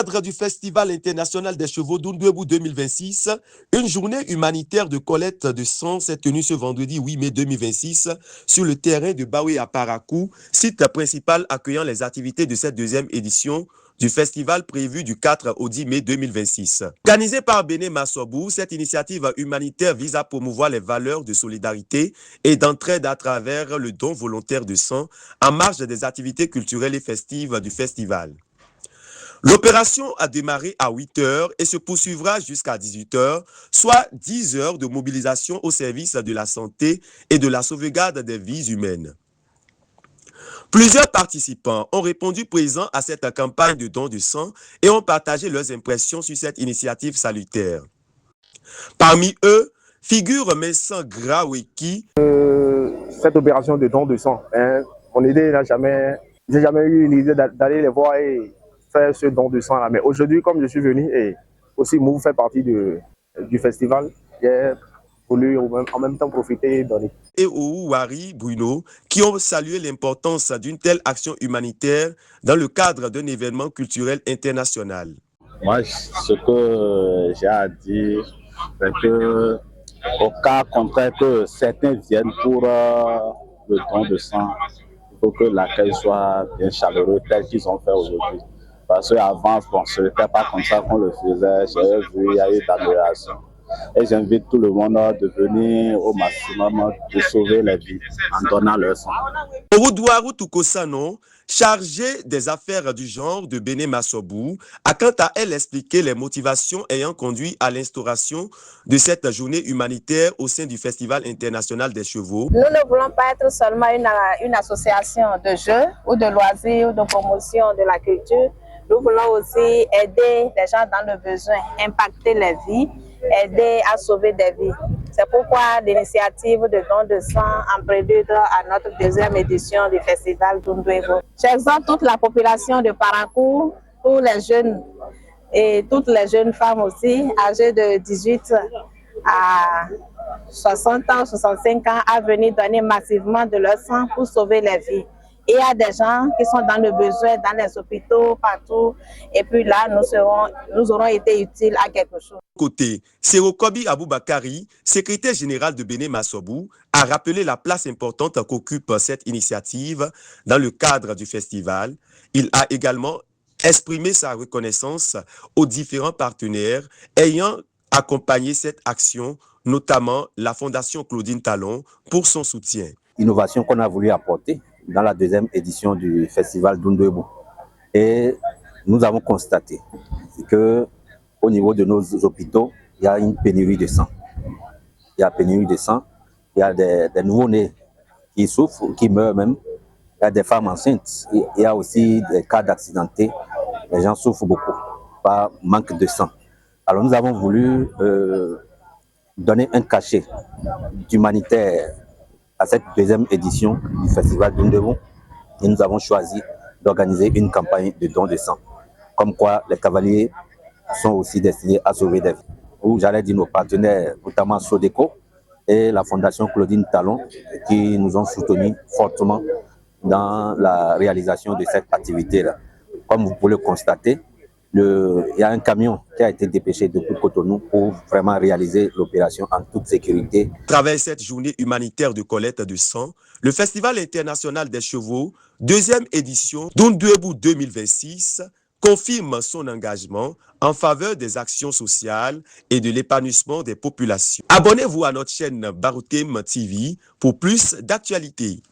cadre du Festival international des chevaux d'Undwebu 2026, une journée humanitaire de collecte de sang s'est tenue ce vendredi 8 mai 2026 sur le terrain de Bawe à Parakou, site principal accueillant les activités de cette deuxième édition du festival prévu du 4 au 10 mai 2026. Organisée par Béné Massobou, cette initiative humanitaire vise à promouvoir les valeurs de solidarité et d'entraide à travers le don volontaire de sang en marge des activités culturelles et festives du festival. L'opération a démarré à 8 h et se poursuivra jusqu'à 18 h, soit 10 heures de mobilisation au service de la santé et de la sauvegarde des vies humaines. Plusieurs participants ont répondu présents à cette campagne de don de sang et ont partagé leurs impressions sur cette initiative salutaire. Parmi eux, figure Messan Graweki. Cette opération de don de sang, mon idée j'ai jamais eu l'idée d'aller les voir et faire ce don de sang là. Mais aujourd'hui, comme je suis venu et aussi Mou fait partie du festival, j'ai voulu en même temps profiter et donner. Et Ouari Bruno, qui ont salué l'importance d'une telle action humanitaire dans le cadre d'un événement culturel international. Moi, ce que j'ai à dire, c'est que au cas contraire que certains viennent pour le don de sang, il faut que l'accueil soit bien chaleureux tel qu'ils ont fait aujourd'hui. Parce qu'avant, ce n'était pas comme ça qu'on le faisait. J'ai vu, il y a eu d'amélioration. Et j'invite tout le monde de venir au maximum de sauver les vies en donnant leur sang. Oudouarou Toukosano, chargé des affaires du genre de Béné Massobou, a quant à elle expliqué les motivations ayant conduit à l'instauration de cette journée humanitaire au sein du Festival international des chevaux. Nous ne voulons pas être seulement une association de jeux ou de loisirs ou de promotion de la culture. Nous voulons aussi aider les gens dans le besoin, impacter les vies, aider à sauver des vies. C'est pourquoi l'initiative de don de sang en prélude à notre deuxième édition du festival d'Undwebu. J'exhorte toute la population de Parakou, tous les jeunes et toutes les jeunes femmes aussi, âgées de 18 à 60 ans, 65 ans, à venir donner massivement de leur sang pour sauver les vies. Et il y a des gens qui sont dans le besoin, dans les hôpitaux, partout. Et puis là, nous aurons été utiles à quelque chose. Côté, Serokobi Aboubakari, secrétaire général de Béné Massobou, a rappelé la place importante qu'occupe cette initiative dans le cadre du festival. Il a également exprimé sa reconnaissance aux différents partenaires ayant accompagné cette action, notamment la Fondation Claudine Talon, pour son soutien. Innovation qu'on a voulu apporter dans la deuxième édition du festival d'Undwebu. Et nous avons constaté qu'au niveau de nos hôpitaux, il y a une pénurie de sang. Il y a pénurie de sang, il y a des nouveau-nés qui souffrent, qui meurent même. Il y a des femmes enceintes, il y a aussi des cas d'accidentés. Les gens souffrent beaucoup par manque de sang. Alors nous avons voulu donner un cachet d'humanitaire à cette deuxième édition du festival d'Undwebu et nous avons choisi d'organiser une campagne de don de sang. Comme quoi les cavaliers sont aussi destinés à sauver des vies. Où j'allais dire nos partenaires, notamment Sodeco et la Fondation Claudine Talon, qui nous ont soutenus fortement dans la réalisation de cette activité-là. Comme vous pouvez le constater, il y a un camion qui a été dépêché depuis Cotonou pour vraiment réaliser l'opération en toute sécurité. À travers cette journée humanitaire de collecte de sang, le Festival international des chevaux, deuxième édition d'Undwebu 2026, confirme son engagement en faveur des actions sociales et de l'épanouissement des populations. Abonnez-vous à notre chaîne Baroutem TV pour plus d'actualités.